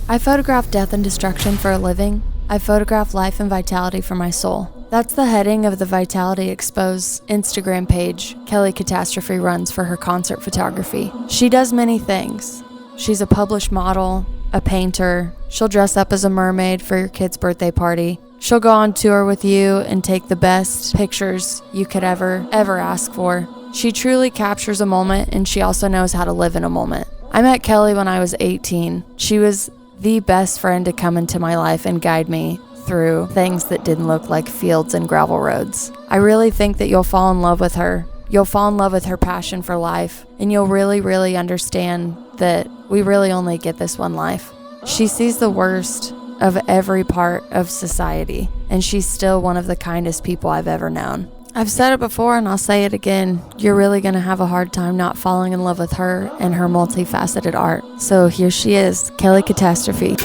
I photograph death and destruction for a living. I photograph life and vitality for my soul. That's the heading of the Vitality Xposed Instagram page Kellie Katastrophe runs for her concert photography. She does many things. She's a published model, a painter. She'll dress up as a mermaid for your kid's birthday party. She'll go on tour with you and take the best pictures you could ever ask for. She truly captures a moment, and she also knows how to live in a moment. I met Kellie when I was 18. She was the best friend to come into my life and guide me through things that didn't look like fields and gravel roads. I really think that you'll fall in love with her. You'll fall in love with her passion for life, and you'll really understand that we really only get this one life. She sees the worst of every part of society, and she's still one of the kindest people I've ever known. I've said it before and I'll say it again. You're really going to have a hard time not falling in love with her and her multifaceted art. So here she is, Kellie Katastrophe.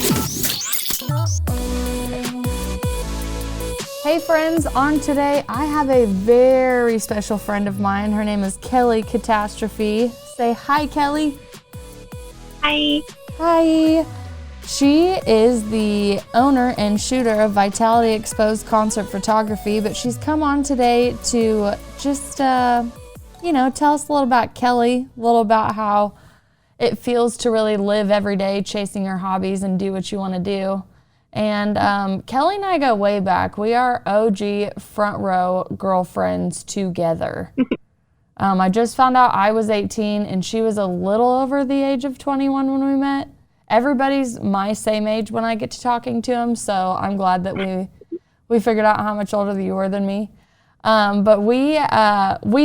Hey friends, on today I have a very special friend of mine. Her name is Kellie Katastrophe. Say hi, Kellie. Hi. Hi. She is the owner and shooter of Vitality Xposed concert photography, but she's come on today to just, tell us a little about Kellie, a little about how it feels to really live every day chasing your hobbies and do what you want to do. And Kellie and I go way back. We are OG front row girlfriends together. I just found out I was 18 and she was a little over the age of 21 when we met. Everybody's my same age when I get to talking to them, so I'm glad that we figured out how much older you were than me. But we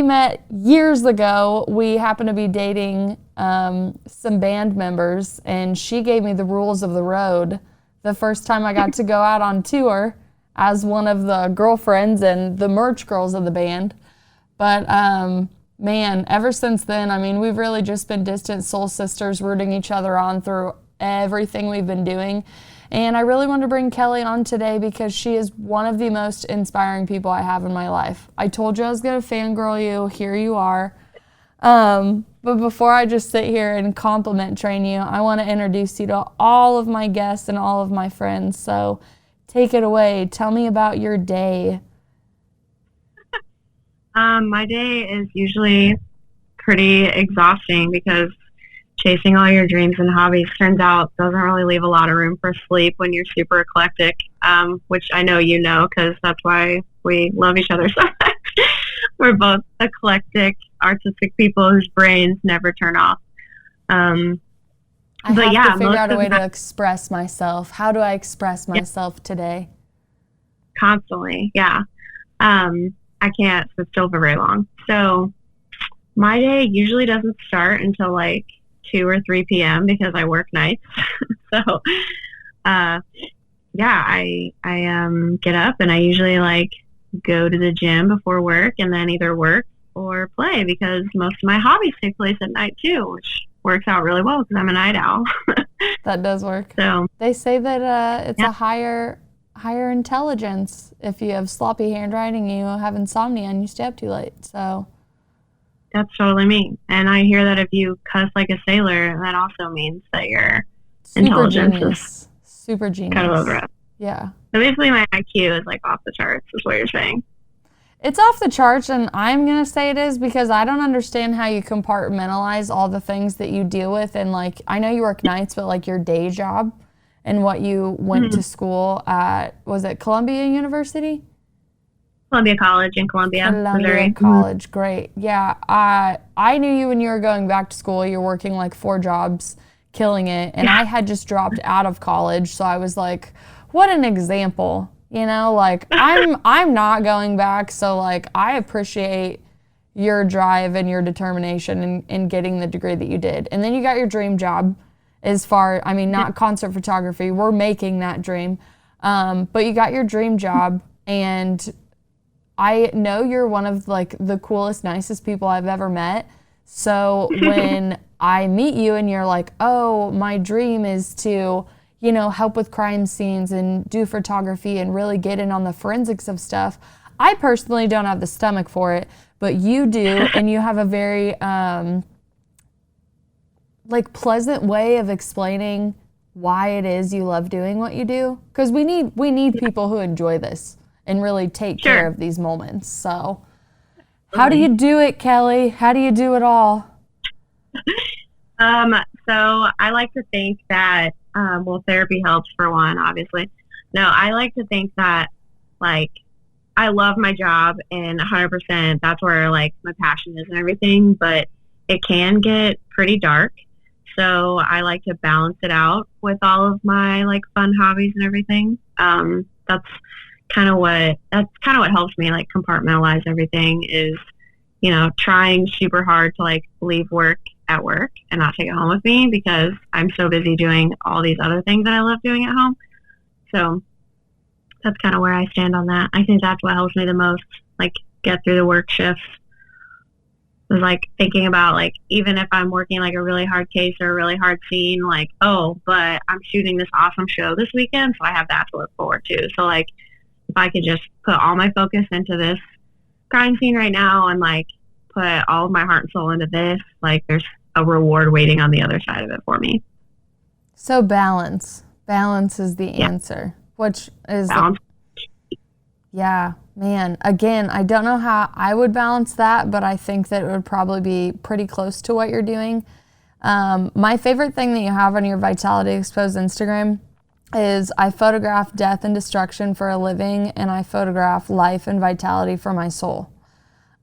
met years ago. We happened to be dating some band members, and she gave me the rules of the road the first time I got to go out on tour as one of the girlfriends and the merch girls of the band. But man, ever since then, I mean, we've really just been distant soul sisters rooting each other on through everything we've been doing. And I really wanted to bring Kellie on today because she is one of the most inspiring people I have in my life. I told you I was going to fangirl you. Here you are. But before I just sit here and compliment train you, I want to introduce you to all of my guests and all of my friends. So take it away. Tell me about your day. My day is usually pretty exhausting because chasing all your dreams and hobbies turns out doesn't really leave a lot of room for sleep when you're super eclectic, which I know you know because that's why we love each other so much. We're both eclectic, artistic people whose brains never turn off. I have to figure out a way to express myself. How do I express myself today? Constantly, yeah. I can't sit still for very long. So my day usually doesn't start until like 2 or 3 p.m. because I work nights. So, I get up and I usually like go to the gym before work and then either work or play because most of my hobbies take place at night too, which works out really well because I'm a night owl. That does work. So they say that it's a higher intelligence if you have sloppy handwriting, you have insomnia, and you stay up too late. So that's totally me. And I hear that if you cuss like a sailor, that also means that your intelligence is super genius. Kind of over it. Yeah. So basically my IQ is like off the charts, is what you're saying. It's off the charts, and I'm going to say it is because I don't understand how you compartmentalize all the things that you deal with. And like, I know you work nights, but like your day job and what you went to school at, was it Columbia University? Columbia College in Columbia, Missouri. College, great. Yeah, I knew you when you were going back to school. You're working like 4 jobs, killing it. And I had just dropped out of college, so I was like, what an example. You know, like I'm not going back, so like I appreciate your drive and your determination in getting the degree that you did. And then you got your dream job not concert photography. We're making that dream. But you got your dream job, and I know you're one of like the coolest, nicest people I've ever met. So when I meet you and you're like, oh, my dream is to, help with crime scenes and do photography and really get in on the forensics of stuff. I personally don't have the stomach for it, but you do, and you have a very pleasant way of explaining why it is you love doing what you do? Because we need people who enjoy this and really take care of these moments. So how do you do it, Kellie? How do you do it all? So I like to think that, therapy helps for one, obviously. No, I like to think that, like, I love my job and 100% that's where, like, my passion is and everything, but it can get pretty dark. So I like to balance it out with all of my, like, fun hobbies and everything. That's kind of what helps me, like, compartmentalize everything is, you know, trying super hard to, like, leave work at work and not take it home with me because I'm so busy doing all these other things that I love doing at home. So that's kind of where I stand on that. I think that's what helps me the most, like, get through the work shifts. Is like thinking about, like, even if I'm working like a really hard case or a really hard scene, like, oh, but I'm shooting this awesome show this weekend, so I have that to look forward to. So, like, if I could just put all my focus into this crime scene right now and, like, put all of my heart and soul into this, like, there's a reward waiting on the other side of it for me. So balance is the answer, which is yeah, man. Again, I don't know how I would balance that, but I think that it would probably be pretty close to what you're doing. My favorite thing that you have on your Vitality Xposed Instagram is I photograph death and destruction for a living, and I photograph life and vitality for my soul.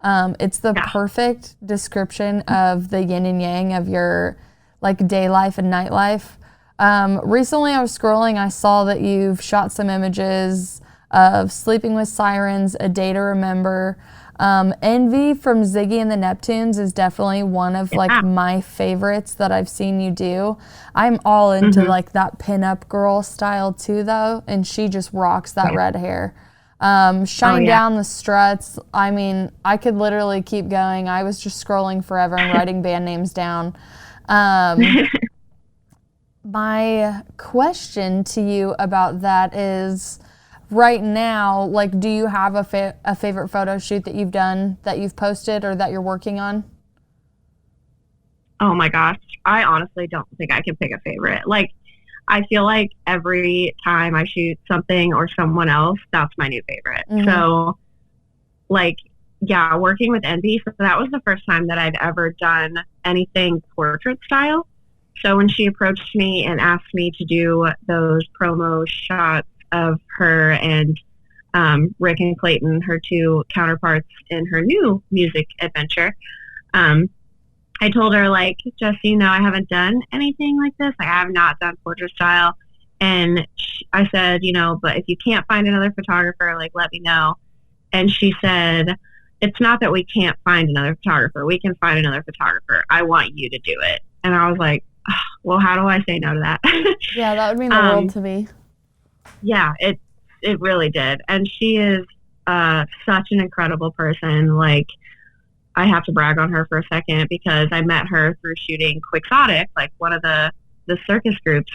It's the perfect description of the yin and yang of your, like, day life and night life. Recently I was scrolling, I saw that you've shot some images of Sleeping with Sirens, A Day to Remember. Envy from Ziggy and the Neptunes is definitely one of, like, my favorites that I've seen you do. I'm all into like that pinup girl style too, though, and she just rocks that red hair. Shine Down the Struts. I mean, I could literally keep going. I was just scrolling forever and writing band names down. My question to you about that is, right now, like, do you have a favorite photo shoot that you've done, that you've posted, or that you're working on? Oh my gosh. I honestly don't think I can pick a favorite. Like, I feel like every time I shoot something or someone else, that's my new favorite. So, like, yeah, working with Envy, so that was the first time that I'd ever done anything portrait style. So when she approached me and asked me to do those promo shots of her and Rick and Clayton, her two counterparts in her new music adventure, I told her, like, just, you know, I haven't done anything like this. Like, I have not done portrait style. And I said, you know, but if you can't find another photographer, like, let me know. And she said, it's not that we can't find another photographer. We can find another photographer. I want you to do it. And I was like, oh, well, how do I say no to that? Yeah, that would mean the world to me. Yeah, it really did. And she is such an incredible person. Like, I have to brag on her for a second because I met her through shooting Quixotic, like one of the circus groups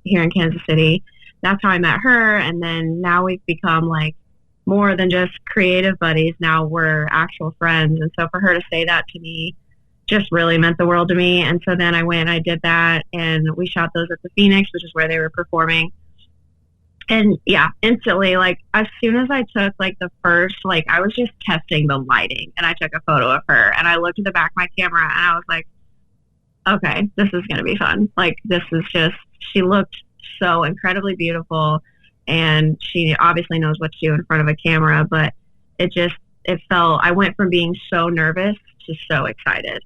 here in Kansas City. That's how I met her. And then now we've become, like, more than just creative buddies. Now we're actual friends. And so for her to say that to me just really meant the world to me. And so then I went and I did that, and we shot those at the Phoenix, which is where they were performing. And yeah, instantly, like, as soon as I took, like, the first, like, I was just testing the lighting, and I took a photo of her, and I looked at the back of my camera, and I was like, okay, this is going to be fun. Like, this is just, she looked so incredibly beautiful, and she obviously knows what to do in front of a camera, but it felt, I went from being so nervous to so excited.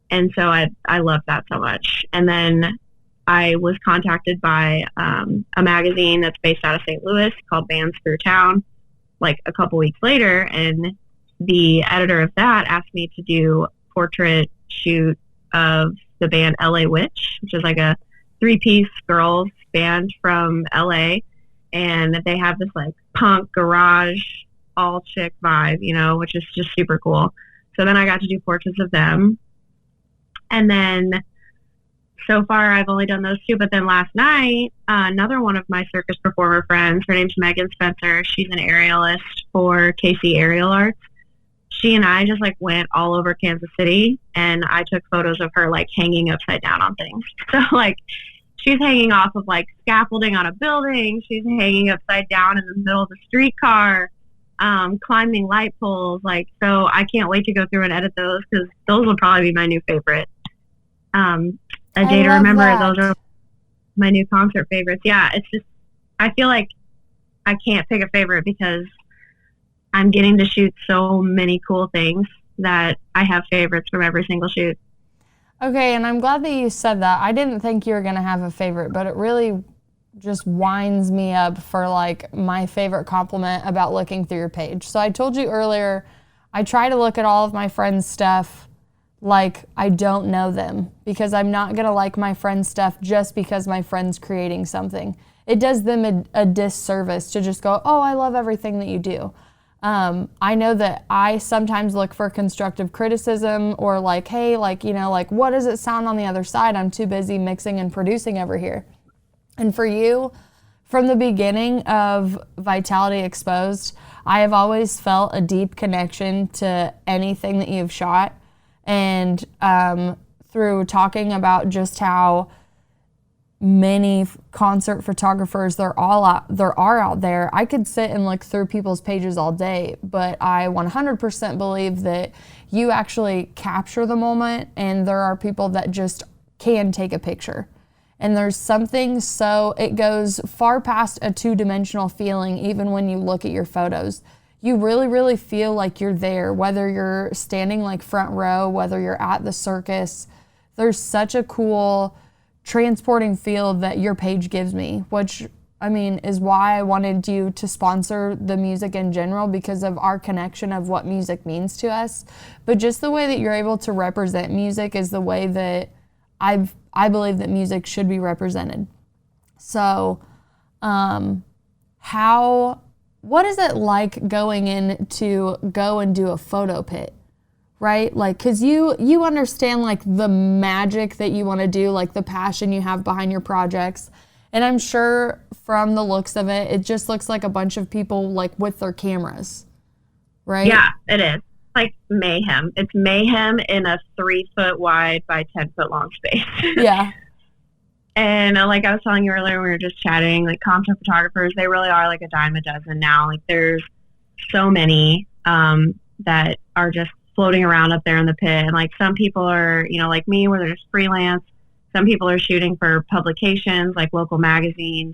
And so I love that so much. And then I was contacted by a magazine that's based out of St. Louis called Bands Through Town, like, a couple weeks later, and the editor of that asked me to do a portrait shoot of the band LA Witch, which is like a 3-piece girls band from LA, and they have this, like, punk garage all chick vibe, you know, which is just super cool. So then I got to do portraits of them. And then so far I've only done those two, but then last night, another one of my circus performer friends, her name's Megan Spencer, she's an aerialist for KC Aerial Arts. She and I just, like, went all over Kansas City, and I took photos of her, like, hanging upside down on things. So, like, she's hanging off of like scaffolding on a building. She's hanging upside down in the middle of the streetcar, climbing light poles. Like, so I can't wait to go through and edit those because those will probably be my new favorite. A Day to Remember. That. Those are my new concert favorites. Yeah, it's just, I feel like I can't pick a favorite because I'm getting to shoot so many cool things that I have favorites from every single shoot. Okay, and I'm glad that you said that. I didn't think you were going to have a favorite, but it really just winds me up for like my favorite compliment about looking through your page. So I told you earlier, I try to look at all of my friends' stuff like I don't know them, because I'm not going to like my friend's stuff just because my friend's creating something. It does them a disservice to just go, oh, I love everything that you do. I know that I sometimes look for constructive criticism or like, hey, like, you know, like, what does it sound on the other side? I'm too busy mixing and producing over here. And for you, from the beginning of Vitality Exposed, I have always felt a deep connection to anything that you've shot. And through talking about just how many concert photographers there are out there, I could sit and look through people's pages all day, but I 100% believe that you actually capture the moment, and there are people that just can take a picture. And there's something, so it goes far past a two-dimensional feeling. Even when you look at your photos, you really, really feel like you're there, whether you're standing like front row, whether you're at the circus. There's such a cool transporting feel that your page gives me, which, I mean, is why I wanted you to sponsor the music in general, because of our connection of what music means to us. But just the way that you're able to represent music is the way that I believe that music should be represented. So, what is it like going in to go and do a photo pit, right? Like, cause you understand like the magic that you want to do, like the passion you have behind your projects. And I'm sure from the looks of it, it just looks like a bunch of people like with their cameras, right? Yeah, it is. Like mayhem. It's mayhem in a 3 foot wide by 10 foot long space. Yeah. And like I was telling you earlier, we were just chatting, like concert photographers, they really are like a dime a dozen now. Like there's so many that are just floating around up there in the pit. And like some people are, you know, like me, where they're just freelance. Some people are shooting for publications like local magazines.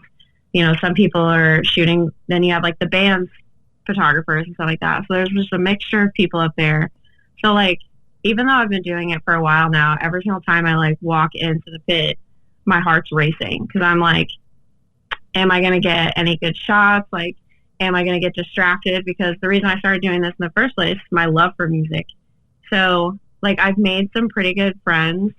You know, some people are shooting, then you have like the band's photographers and stuff like that. So there's just a mixture of people up there. So like, even though I've been doing it for a while now, every single time I like walk into the pit, my heart's racing, because I'm like, am I going to get any good shots? Like, am I going to get distracted? Because the reason I started doing this in the first place is my love for music. So like, I've made some pretty good friends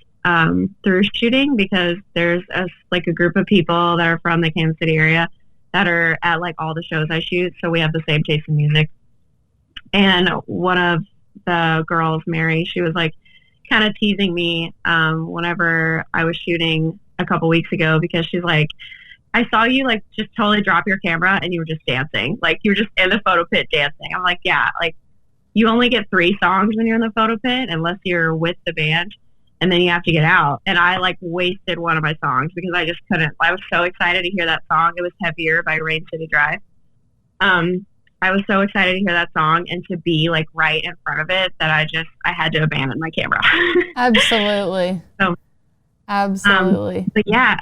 through shooting, because there's a group of people that are from the Kansas City area that are at like all the shows I shoot. So we have the same taste in music. And one of the girls, Mary, she was like kind of teasing me whenever I was shooting a couple weeks ago, because she's like, I saw you like just totally drop your camera and you were just dancing. Like you were just in the photo pit dancing. I'm like, yeah, like you only get 3 songs when you're in the photo pit unless you're with the band, and then you have to get out. And I like wasted one of my songs because I just couldn't. I was so excited to hear that song. It was Heavier by Rain City Drive. I was so excited to hear that song and to be like right in front of it that I had to abandon my camera. Absolutely. So, absolutely. But yeah,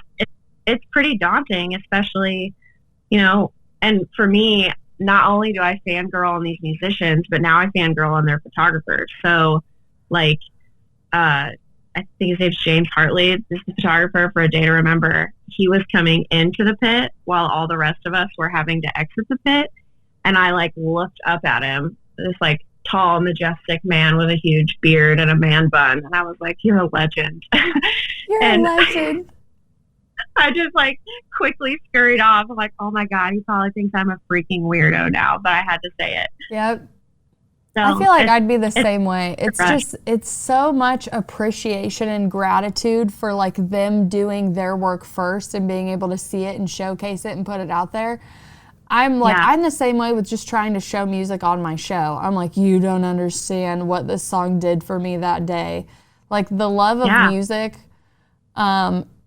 it's pretty daunting, especially, you know, and for me, not only do I fangirl on these musicians, but now I fangirl on their photographers. So like, I think his name's James Hartley, this is the photographer for A Day to Remember. He was coming into the pit while all the rest of us were having to exit the pit. And I like looked up at him, this like tall, majestic man with a huge beard and a man bun. And I was like, you're a legend. You're a legend. I just like quickly scurried off. I'm like, oh my God, he probably thinks I'm a freaking weirdo now, but I had to say it. Yep. So I feel like I'd be the same way. It's just, it's so much appreciation and gratitude for like them doing their work first and being able to see it and showcase it and put it out there. I'm like, yeah. I'm the same way with just trying to show music on my show. I'm like, you don't understand what this song did for me that day. Like the love of music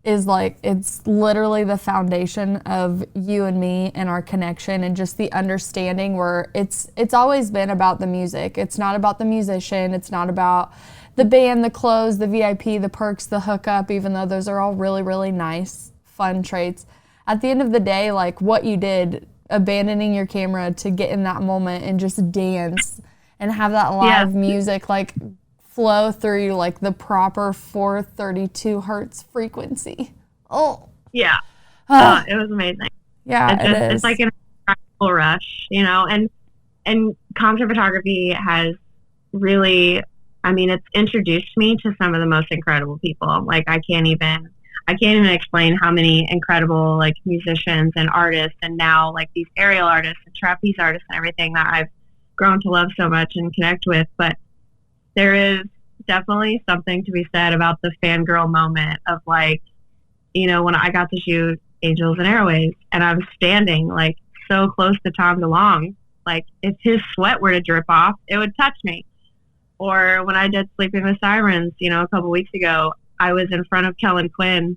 is like, it's literally the foundation of you and me and our connection and just the understanding where it's always been about the music. It's not about the musician. It's not about the band, the clothes, the VIP, the perks, the hookup, even though those are all really, really nice, fun traits. At the end of the day, like what you did, abandoning your camera to get in that moment and just dance and have that live music, like flow through like the proper 432 hertz frequency. Oh. Yeah. It was amazing. Yeah, it's like an incredible rush, you know, and concert photography has really, I mean, it's introduced me to some of the most incredible people. Like I can't even explain how many incredible like musicians and artists, and now like these aerial artists and trapeze artists and everything that I've grown to love so much and connect with. But there is definitely something to be said about the fangirl moment of like, you know, when I got to shoot Angels and Airways and I was standing like so close to Tom DeLonge, like if his sweat were to drip off, it would touch me. Or when I did Sleeping with Sirens, you know, a couple weeks ago, I was in front of Kellen Quinn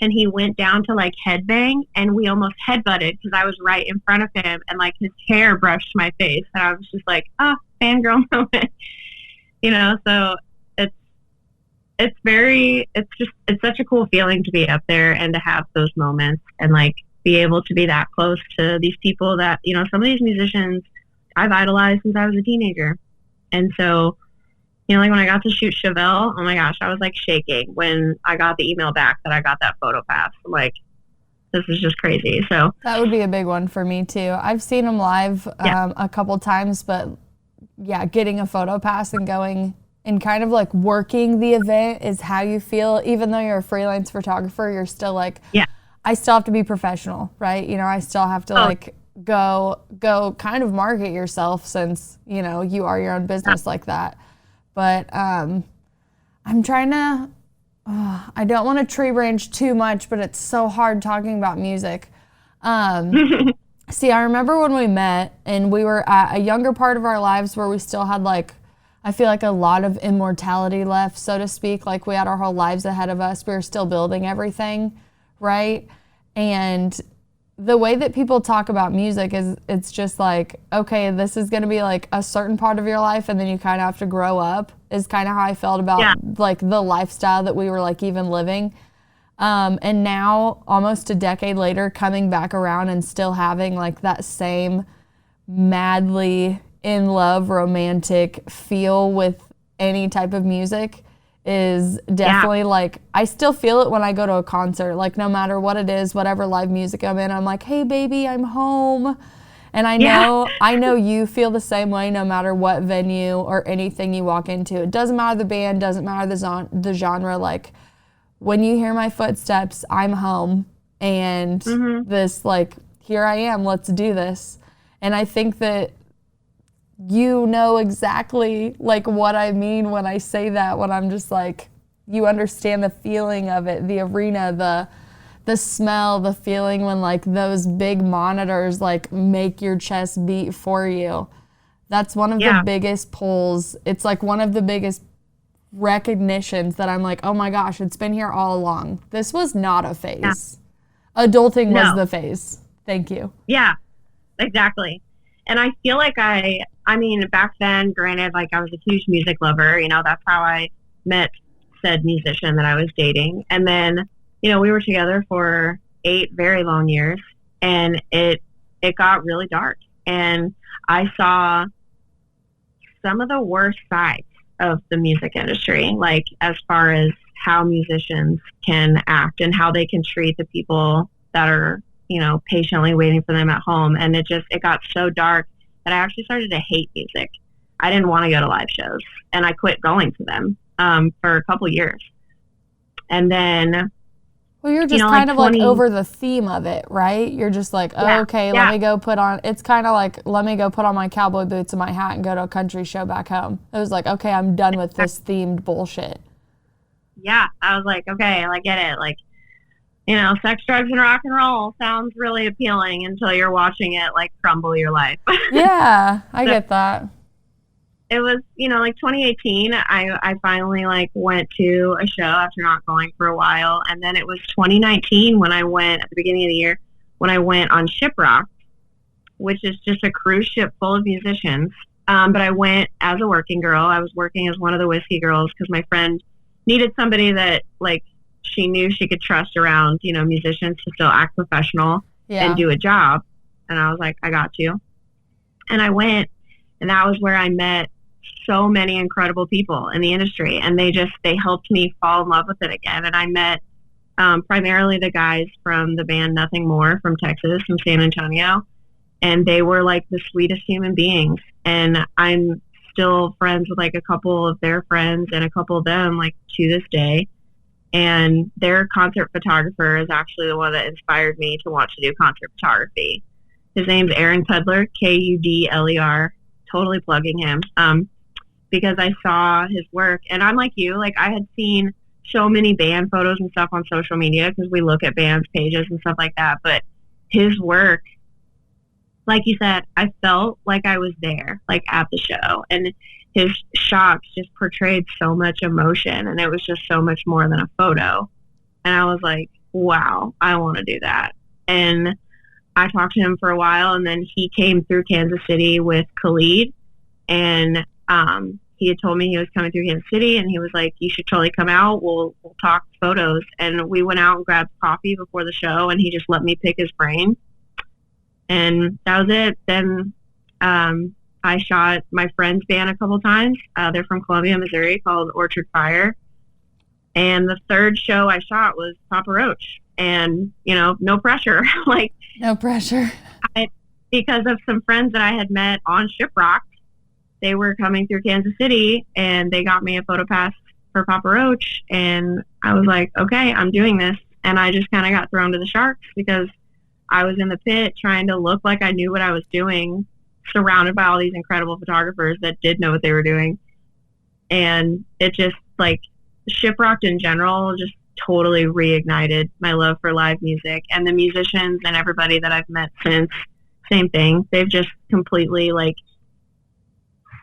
and he went down to like headbang and we almost headbutted because I was right in front of him and like his hair brushed my face and I was just like, fangirl moment. You know, so it's such a cool feeling to be up there and to have those moments and like be able to be that close to these people that, you know, some of these musicians I've idolized since I was a teenager. And so, you know, like when I got to shoot Chevelle, oh my gosh, I was like shaking when I got the email back that I got that photo pass. I'm like, this is just crazy. So that would be a big one for me too. I've seen them live a couple times, but yeah, getting a photo pass and going and kind of like working the event is how you feel. Even though you're a freelance photographer, you're still like, I still have to be professional, right? You know, I still have to like go kind of market yourself since, you know, you are your own business like that. But I'm trying to, I don't want to tree branch too much, but it's so hard talking about music. See, I remember when we met and we were at a younger part of our lives where we still had like, I feel like a lot of immortality left, so to speak. Like we had our whole lives ahead of us. We were still building everything, right? And the way that people talk about music is it's just like, okay, this is going to be like a certain part of your life and then you kind of have to grow up is kind of how I felt about like the lifestyle that we were like even living. And now almost a decade later, coming back around and still having like that same madly in love romantic feel with any type of music is definitely like, I still feel it when I go to a concert, like no matter what it is, whatever live music I'm in, I'm like, hey baby, I'm home. And I know you feel the same way no matter what venue or anything you walk into. It doesn't matter the band, doesn't matter the genre, like when you hear my footsteps, I'm home and this like, here I am, let's do this. And I think that you know exactly like what I mean when I say that, when I'm just like, you understand the feeling of it, the arena, the smell, the feeling when like those big monitors like make your chest beat for you. That's one of the biggest pulls. It's like one of the biggest recognitions that I'm like, oh my gosh, it's been here all along. This was not a phase. Adulting was the phase. Thank you. Yeah, exactly. And I feel like I mean, back then, granted, like I was a huge music lover, you know, that's how I met said musician that I was dating. And then, you know, we were together for 8 very long years and it got really dark. And I saw some of the worst sides of the music industry, like as far as how musicians can act and how they can treat the people that are, you know, patiently waiting for them at home. And it got so dark that I actually started to hate music. I didn't want to go to live shows and I quit going to them for a couple years. And then, well, you're just kind of like over the theme of it, right? You're just like, oh, okay, let me go put on, it's kind of like, let me go put on my cowboy boots and my hat and go to a country show back home. It was like, okay, I'm done with this themed bullshit. Yeah, I was like, okay, I get it. Like, you know, sex, drugs, and rock and roll sounds really appealing until you're watching it like crumble your life. Yeah, I get that. it was, like 2018, I finally like went to a show after not going for a while. And then it was 2019 when I went at the beginning of the year when I went on Shiprock, which is just a cruise ship full of musicians. But I went as a working girl. I was working as one of the whiskey girls because my friend needed somebody that like she knew she could trust around, musicians to still act professional and do a job. And I was like, I got you. And I went, and that was where I met so many incredible people in the industry. And they helped me fall in love with it again. And I met primarily the guys from the band Nothing More from Texas, from San Antonio. And they were like the sweetest human beings. And I'm still friends with like a couple of their friends and a couple of them like to this day. And their concert photographer is actually the one that inspired me to want to do concert photography. His name's Aaron Kudler, Kudler, totally plugging him, because I saw his work. And I'm like you, like I had seen so many band photos and stuff on social media because we look at bands' pages and stuff like that. But his work, like you said, I felt like I was there, like at the show. And his shots just portrayed so much emotion, and it was just so much more than a photo. And I was like, wow, I want to do that. And I talked to him for a while, and then he came through Kansas City with Khalid, and he had told me he was coming through Kansas City, and he was like, you should totally come out. We'll talk photos. And we went out and grabbed coffee before the show, and he just let me pick his brain. And that was it. Then I shot my friend's band a couple times. They're from Columbia, Missouri, called Orchard Fire. And the third show I shot was Papa Roach. And, no pressure. Like, no pressure. Because of some friends that I had met on Shiprock, they were coming through Kansas City, and they got me a photo pass for Papa Roach. And I was like, okay, I'm doing this. And I just kind of got thrown to the sharks because I was in the pit trying to look like I knew what I was doing, surrounded by all these incredible photographers that did know what they were doing. And it just, like, Shiprocked in general just totally reignited my love for live music. And the musicians and everybody that I've met since, same thing. They've just completely, like,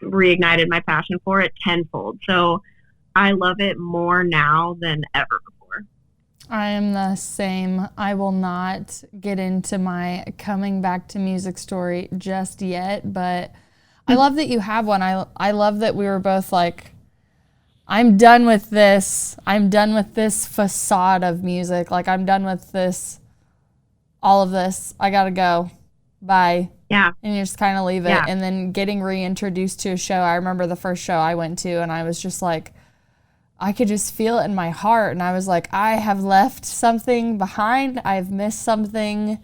reignited my passion for it tenfold. So I love it more now than ever before. I am the same. I will not get into my coming back to music story just yet, but I love that you have one. I love that we were both like, I'm done with this. I'm done with this facade of music. Like, I'm done with this, all of this. I gotta go. Bye. Yeah. And you just kind of leave it. Yeah. And then getting reintroduced to a show. I remember the first show I went to, and I was just like, I could just feel it in my heart. And I was like, I have left something behind. I've missed something.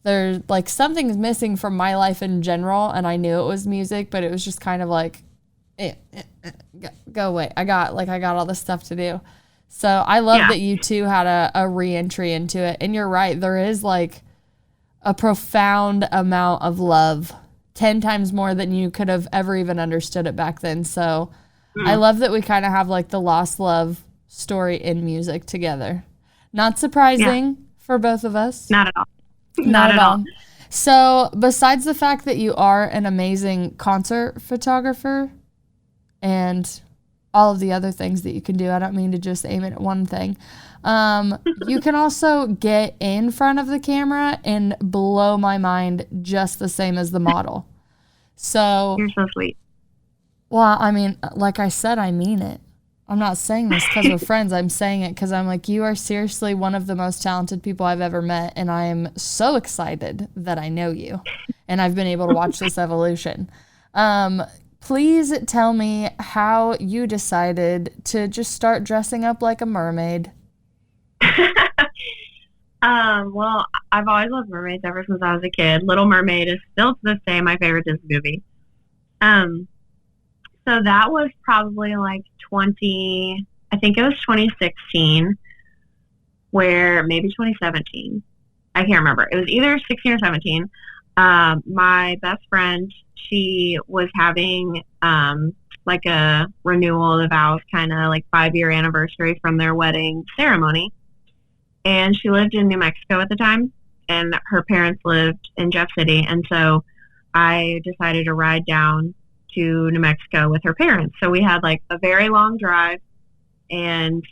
There's like something's missing from my life in general. And I knew it was music, but it was just kind of like, go away. I got all this stuff to do. So I love that you two had a re-entry into it. And you're right. There is like a profound amount of love, 10 times more than you could have ever even understood it back then. So I love that we kind of have like the lost love story in music together. Not surprising for both of us. Not at all. Not at all. So besides the fact that you are an amazing concert photographer and all of the other things that you can do, I don't mean to just aim it at one thing. You can also get in front of the camera and blow my mind just the same as the model. So you're so sweet. Well, I mean, like I said, I mean it. I'm not saying this because we're friends. I'm saying it because I'm like, you are seriously one of the most talented people I've ever met. And I am so excited that I know you and I've been able to watch this evolution. Please tell me how you decided to just start dressing up like a mermaid. Well, I've always loved mermaids ever since I was a kid. Little Mermaid is still to this day my favorite Disney movie. So that was probably like I think it was 2016, where maybe 2017. I can't remember. It was either 16 or 17. My best friend, she was having like a renewal of the vows, kind of like 5-year anniversary from their wedding ceremony. And she lived in New Mexico at the time, and her parents lived in Jeff City. And so I decided to ride down to New Mexico with her parents. So we had like a very long drive, and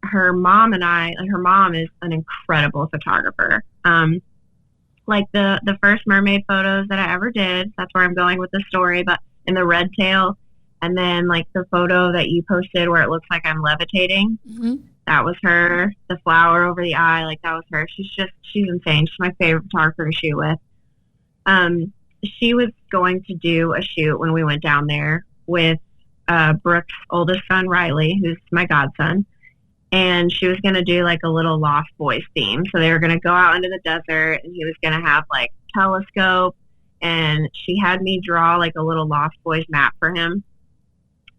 her mom is an incredible photographer. Like the first mermaid photos that I ever did, that's where I'm going with the story, but in the red tail, and then like the photo that you posted where it looks like I'm levitating, that was her. The flower over the eye, like that was her. She's insane. She's my favorite photographer to shoot with. She was going to do a shoot when we went down there with Brooke's oldest son, Riley, who's my godson. And she was going to do like a little Lost Boys theme. So they were going to go out into the desert, and he was going to have like telescope, and she had me draw like a little Lost Boys map for him.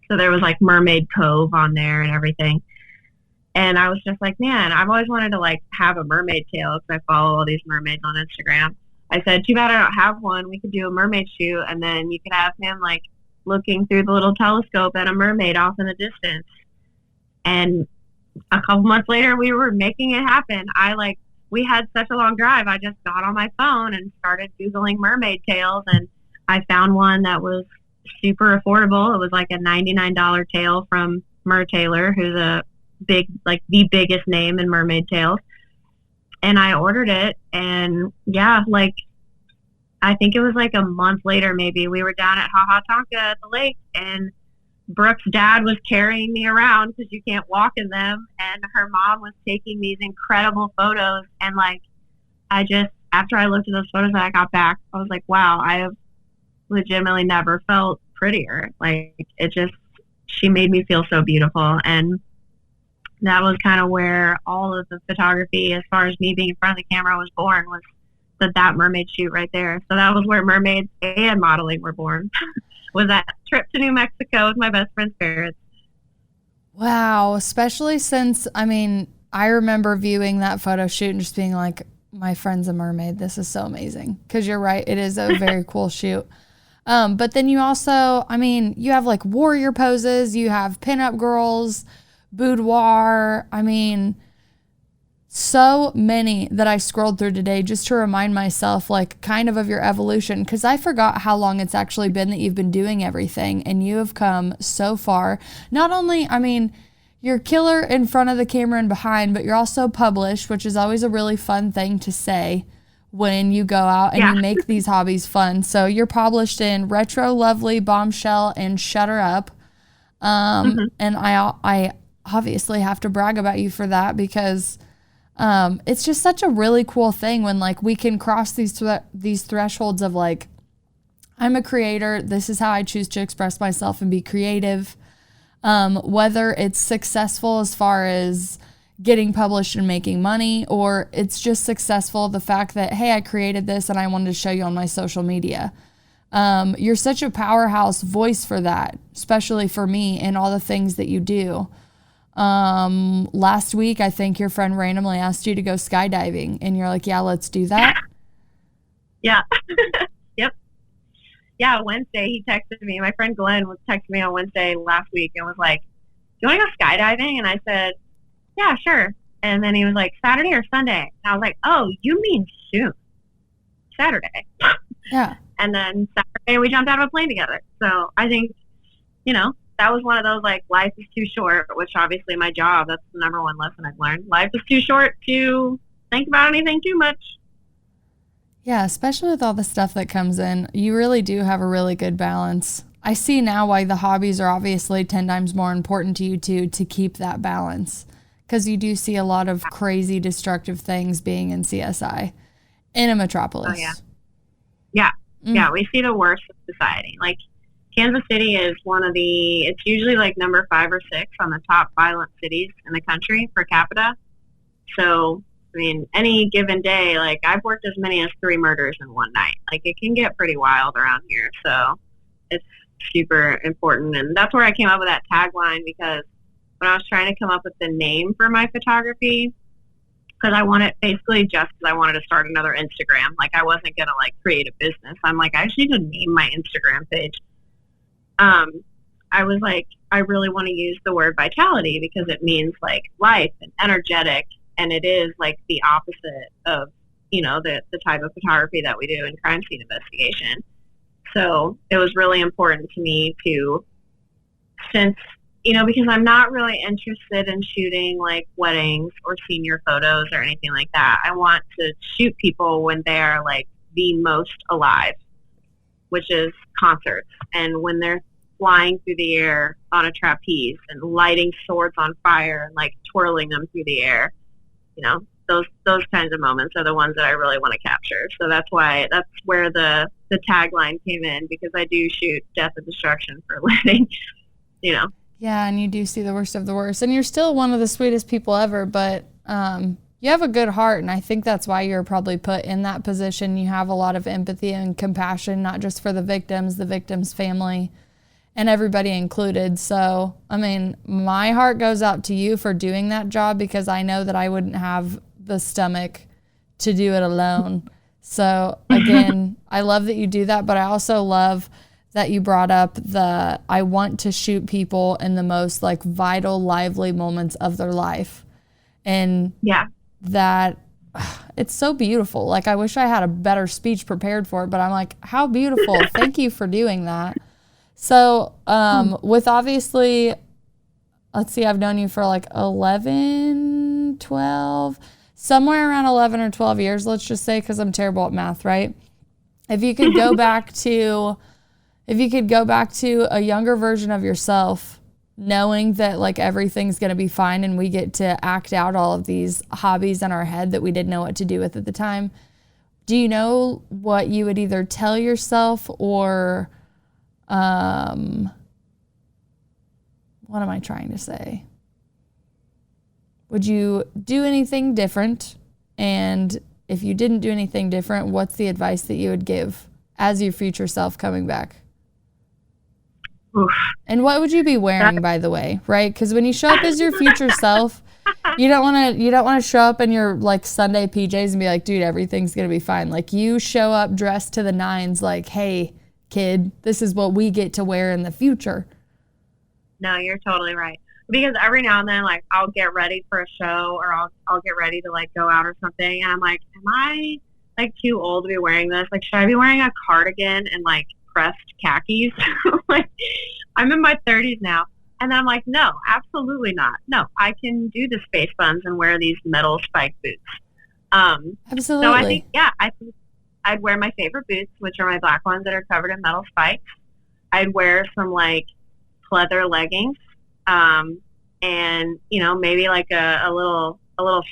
So there was like Mermaid Cove on there and everything. And I was just like, man, I've always wanted to like have a mermaid tail because I follow all these mermaids on Instagram. I said, too bad I don't have one. We could do a mermaid shoot, and then you could have him like looking through the little telescope at a mermaid off in the distance. And a couple months later, we were making it happen. We had such a long drive. I just got on my phone and started Googling mermaid tails, and I found one that was super affordable. It was like a $99 tail from Mer Taylor, who's a big, like the biggest name in mermaid tails. And I ordered it, and yeah, like I think it was like a month later, maybe we were down at Ha Ha Tonka at the lake, and Brooke's dad was carrying me around because you can't walk in them, and her mom was taking these incredible photos. And like, after I looked at those photos that I got back, I was like, wow, I have legitimately never felt prettier. Like she made me feel so beautiful. And that was kind of where all of the photography, as far as me being in front of the camera, was born, was that mermaid shoot right there. So that was where mermaids and modeling were born. Was that trip to New Mexico with my best friend's parents. Wow. Especially since, I mean, I remember viewing that photo shoot and just being like, my friend's a mermaid. This is so amazing. Because you're right. It is a very cool shoot. But then you also, I mean, you have like warrior poses. You have pinup girls, boudoir. I mean, so many that I scrolled through today just to remind myself like kind of your evolution, because I forgot how long it's actually been that you've been doing everything, and you have come so far. Not only, I mean, you're killer in front of the camera and behind, but you're also published, which is always a really fun thing to say when you go out and you make these hobbies fun. So you're published in Retro Lovely, Bombshell, and Shutter Up. And I obviously have to brag about you for that, because it's just such a really cool thing when like we can cross these thresholds of like, I'm a creator. This is how I choose to express myself and be creative. Whether it's successful as far as getting published and making money, or it's just successful, the fact that, hey, I created this and I wanted to show you on my social media. You're such a powerhouse voice for that, especially for me and all the things that you do. Last week, I think your friend randomly asked you to go skydiving, and you're like, yeah, let's do that. Yeah. Yep. Yeah. Wednesday, he texted me. My friend Glenn was texting me on Wednesday last week and was like, do you want to go skydiving? And I said, yeah, sure. And then he was like, Saturday or Sunday? And I was like, oh, you mean soon. Saturday. Yeah. And then Saturday, we jumped out of a plane together. So I think, that was one of those, like, life is too short, which obviously my job, that's the number one lesson I've learned. Life is too short to think about anything too much. Yeah, especially with all the stuff that comes in. You really do have a really good balance. I see now why the hobbies are obviously 10 times more important to you, too, to keep that balance. Because you do see a lot of crazy, destructive things being in CSI in a metropolis. Oh, yeah. Yeah. Yeah, we see the worst of society. Like, Kansas City is it's usually like number 5 or 6 on the top violent cities in the country per capita. So, I mean, any given day, like I've worked as many as 3 murders in one night. Like it can get pretty wild around here. So it's super important. And that's where I came up with that tagline, because when I was trying to come up with the name for my photography, because I wanted to start another Instagram. Like I wasn't going to like create a business. I'm like, I just need to name my Instagram page. I was like, I really want to use the word vitality because it means like life and energetic, and it is like the opposite of, the type of photography that we do in crime scene investigation. So it was really important to me to, since, because I'm not really interested in shooting like weddings or senior photos or anything like that. I want to shoot people when they are like the most alive, which is concerts. And when they're flying through the air on a trapeze and lighting swords on fire and like twirling them through the air, those kinds of moments are the ones that I really want to capture. So that's where the tagline came in, because I do shoot death and destruction for a living, Yeah, and you do see the worst of the worst. And you're still one of the sweetest people ever, but you have a good heart, and I think that's why you're probably put in that position. You have a lot of empathy and compassion, not just for the victim's family, and everybody included. So, I mean, my heart goes out to you for doing that job, because I know that I wouldn't have the stomach to do it alone. So, again, I love that you do that, but I also love that you brought up I want to shoot people in the most like vital, lively moments of their life. And that it's so beautiful. Like, I wish I had a better speech prepared for it, but I'm like, how beautiful. Thank you for doing that. So, with obviously, let's see, I've known you for like 11, 12, somewhere around 11 or 12 years, let's just say, because I'm terrible at math, right? If you could go back to a younger version of yourself, knowing that like everything's going to be fine and we get to act out all of these hobbies in our head that we didn't know what to do with at the time, do you know what you would either tell yourself or, what am I trying to say? Would you do anything different? And if you didn't do anything different, what's the advice that you would give as your future self coming back? Oof. And what would you be wearing, by the way, right? Because when you show up as your future self, you don't want to show up in your like Sunday PJs and be like, dude, everything's gonna be fine. Like, you show up dressed to the nines, like, hey, kid, this is what we get to wear in the future. No, you're totally right. Because every now and then, like, I'll get ready for a show, or I'll get ready to like go out or something, and I'm like, am I like too old to be wearing this? Like, should I be wearing a cardigan and like pressed khakis? Like, I'm in my 30s now, and then I'm like, no, absolutely not. No, I can do the space buns and wear these metal spike boots. Absolutely. So I think, I think I'd wear my favorite boots, which are my black ones that are covered in metal spikes. I'd wear some like pleather leggings, and maybe like a little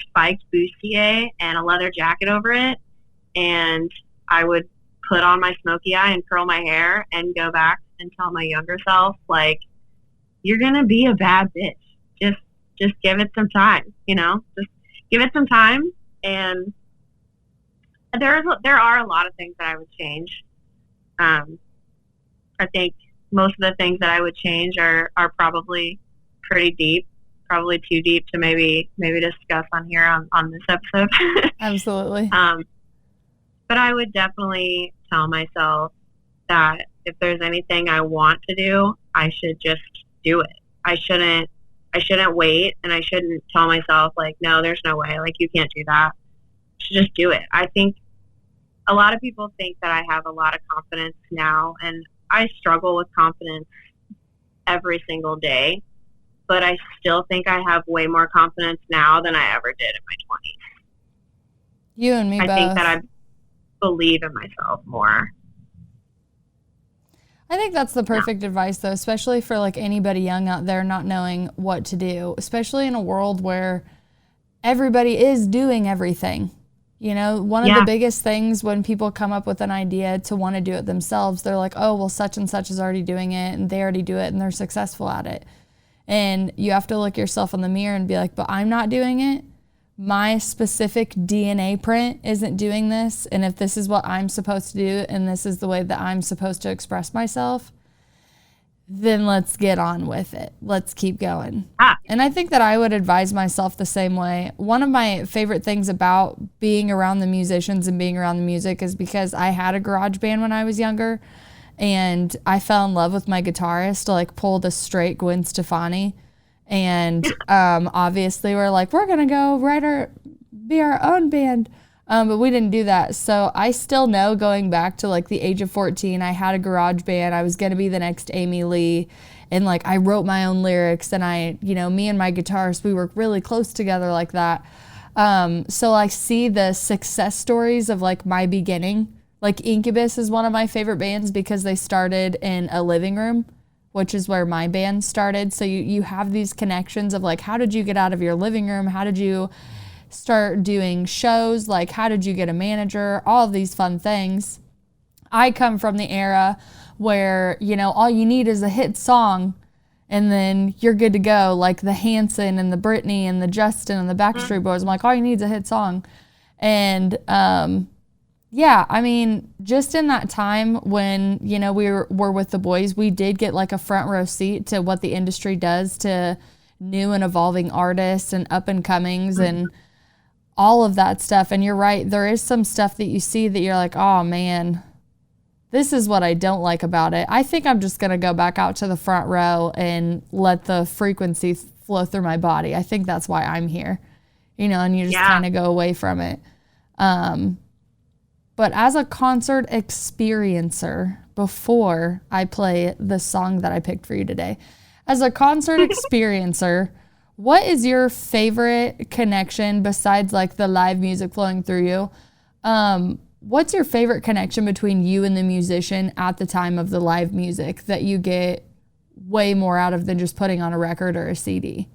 spiked bustier and a leather jacket over it, and I would put on my smoky eye and curl my hair and go back and tell my younger self, like, you're gonna be a bad bitch. Just give it some time, just give it some time. And there are a lot of things that I would change. I think most of the things that I would change are probably pretty deep, probably too deep to maybe discuss on here on this episode. Absolutely. But I would definitely tell myself that if there's anything I want to do, I should just do it. I shouldn't wait, and I shouldn't tell myself like, no, there's no way, like, you can't do that. I should just do it. I think a lot of people think that I have a lot of confidence now, and I struggle with confidence every single day, but I still think I have way more confidence now than I ever did in my 20s. You and me both. I think that I believe in myself more. I think that's the perfect advice, though, especially for like anybody young out there not knowing what to do, especially in a world where everybody is doing everything. One of the biggest things when people come up with an idea to want to do it themselves, they're like, oh, well, such and such is already doing it, and they already do it, and they're successful at it. And you have to look yourself in the mirror and be like, but I'm not doing it. My specific DNA print isn't doing this, and if this is what I'm supposed to do and this is the way that I'm supposed to express myself, then let's get on with it. Let's keep going. And I think that I would advise myself the same way. One of my favorite things about being around the musicians and being around the music is because I had a garage band when I was younger, and I fell in love with my guitarist to like pull the straight Gwen Stefani. And obviously we're like, we're going to go be our own band. But we didn't do that. So I still know, going back to like the age of 14, I had a garage band. I was going to be the next Amy Lee. And like I wrote my own lyrics, and me and my guitarist, we work really close together like that. So I see the success stories of like my beginning. Like Incubus is one of my favorite bands because they started in a living room, which is where my band started. So you have these connections of like, how did you get out of your living room? How did you start doing shows? Like, how did you get a manager? All of these fun things. I come from the era where, all you need is a hit song and then you're good to go. Like the Hanson and the Britney and the Justin and the Backstreet Boys. I'm like, all you need is a hit song. And, just in that time when, we were with the boys, we did get like a front row seat to what the industry does to new and evolving artists and up and comings and all of that stuff. And you're right, there is some stuff that you see that you're like, oh man, this is what I don't like about it. I think I'm just going to go back out to the front row and let the frequency flow through my body. I think that's why I'm here, and you just kind of go away from it. But as a concert experiencer, before I play the song that I picked for you today, as a concert experiencer, what is your favorite connection besides like the live music flowing through you? What's your favorite connection between you and the musician at the time of the live music that you get way more out of than just putting on a record or a CD?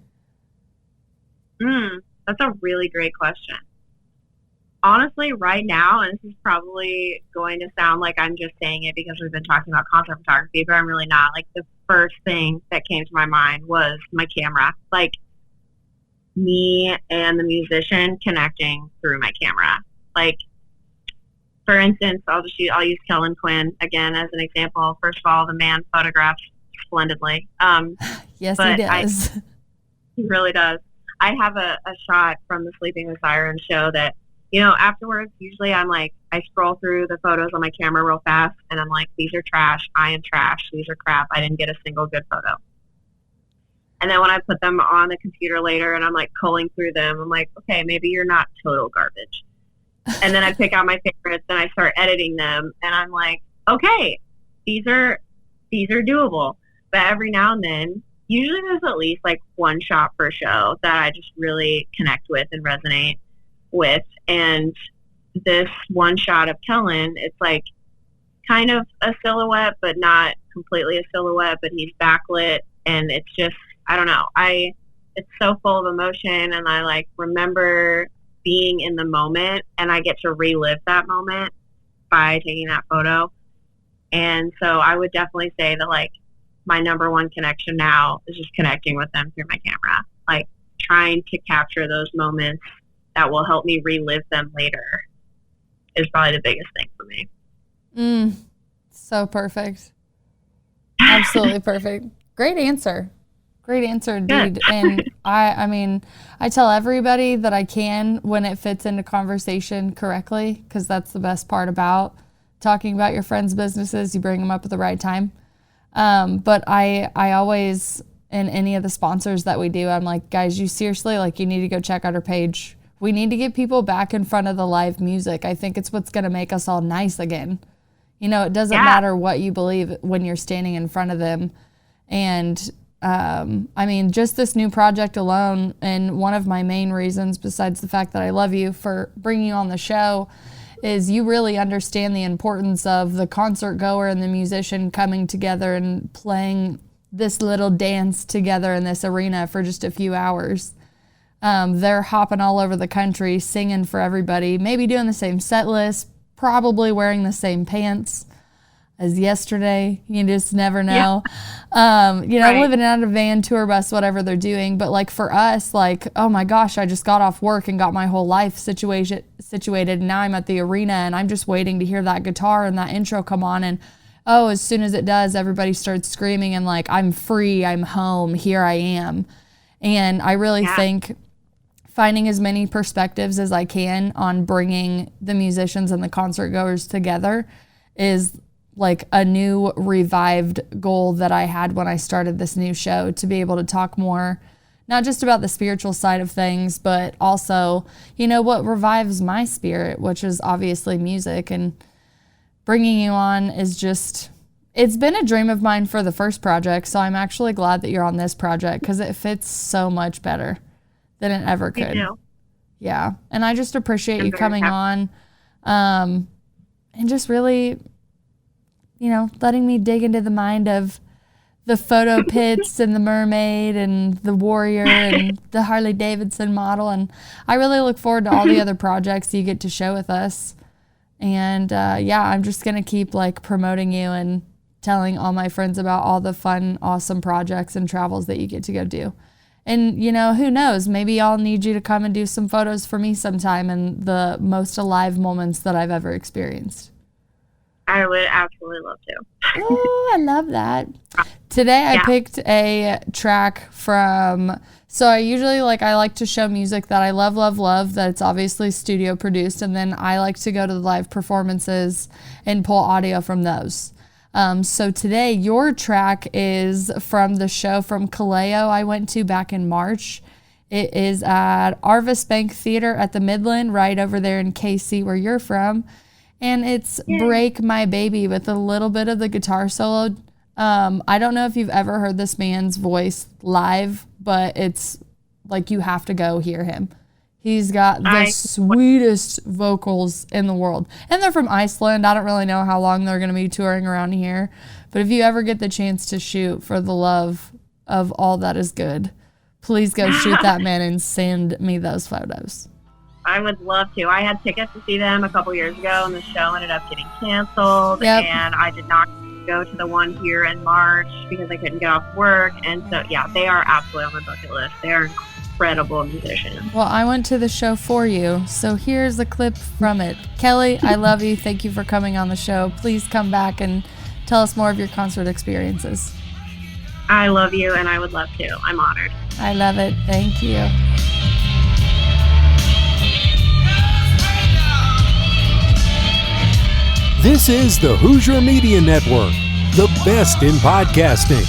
That's a really great question. Honestly, right now, and this is probably going to sound like I'm just saying it because we've been talking about concert photography, but I'm really not. Like, the first thing that came to my mind was my camera. Like, me and the musician connecting through my camera. Like, for instance, I'll use Kellen Quinn again as an example. First of all, the man photographs splendidly. Yes, he does. He really does. I have a shot from the Sleeping with Sirens show that, afterwards, usually I'm like, I scroll through the photos on my camera real fast, and I'm like, these are trash. I am trash. These are crap. I didn't get a single good photo. And then when I put them on the computer later and I'm like culling through them, I'm like, okay, maybe you're not total garbage. And then I pick out my favorites and I start editing them, and I'm like, okay, these are doable. But every now and then, usually there's at least like one shot per show that I just really connect with and resonate with. And this one shot of Kellen, it's like kind of a silhouette, but not completely a silhouette, but he's backlit, and it's just, I don't know, it's so full of emotion, and I like remember being in the moment, and I get to relive that moment by taking that photo. And so I would definitely say that like my number one connection now is just connecting with them through my camera, like trying to capture those moments that will help me relive them later is probably the biggest thing for me. So perfect. Absolutely perfect. Great answer. Great answer indeed. And I tell everybody that I can when it fits into conversation correctly, because that's the best part about talking about your friends' businesses. You bring them up at the right time. But I always, in any of the sponsors that we do, I'm like, guys, you seriously, like, you need to go check out our page. We need to get people back in front of the live music. I think it's what's going to make us all nice again. It doesn't matter what you believe when you're standing in front of them. And just this new project alone, and one of my main reasons, besides the fact that I love you for bringing you on the show, is you really understand the importance of the concert goer and the musician coming together and playing this little dance together in this arena for just a few hours. They're hopping all over the country, singing for everybody, maybe doing the same set list, probably wearing the same pants as yesterday. You just never know. Right. Living out of a van, tour bus, whatever they're doing. But like for us, like, oh my gosh, I just got off work and got my whole life situated. And now I'm at the arena and I'm just waiting to hear that guitar and that intro come on. And as soon as it does, everybody starts screaming and like, I'm free, I'm home, here I am. And I really think finding as many perspectives as I can on bringing the musicians and the concert goers together is like a new revived goal that I had when I started this new show, to be able to talk more, not just about the spiritual side of things, but also, you know, what revives my spirit, which is obviously music. And bringing you on is just, it's been a dream of mine for the first project. So I'm actually glad that you're on this project because it fits so much better than it ever could. Me too. Yeah. And I just appreciate you coming on and just really, you know, letting me dig into the mind of the photo pits and the mermaid and the warrior and the Harley Davidson model. And I really look forward to all the other projects you get to show with us. And yeah, I'm just going to keep like promoting you and telling all my friends about all the fun, awesome projects and travels that you get to go do. And, you know, who knows, maybe I'll need you to come and do some photos for me sometime in the most alive moments that I've ever experienced. I would absolutely love to. Oh, I love that. Today I picked a track from, so I usually I like to show music that I love, that's obviously studio produced, and then I like to go to the live performances and pull audio from those. So today your track is from the show from Kaleo I went to back in March. It is at Arvest Bank Theater at the Midland, right over there in KC where you're from. And it's Break My Baby with a little bit of the guitar solo. I don't know if you've ever heard this man's voice live, but it's like you have to go hear him. He's got the sweetest vocals in the world. And they're from Iceland. I don't really know how long they're going to be touring around here. But if you ever get the chance to shoot for the love of all that is good, please go shoot that man and send me those photos. I would love to. I had tickets to see them a couple years ago, and the show ended up getting canceled. And I did not go to the one here in March because I couldn't get off work. And so, yeah, they are absolutely on my bucket list. They are incredible musicians. Well, I went to the show for you, so here's a clip from it. Kellie, I love you. Thank you for coming on the show. Please come back and tell us more of your concert experiences. I love you, and I would love to. I'm honored. I love it. Thank you. This is the Hoosier Media Network, the best in podcasting.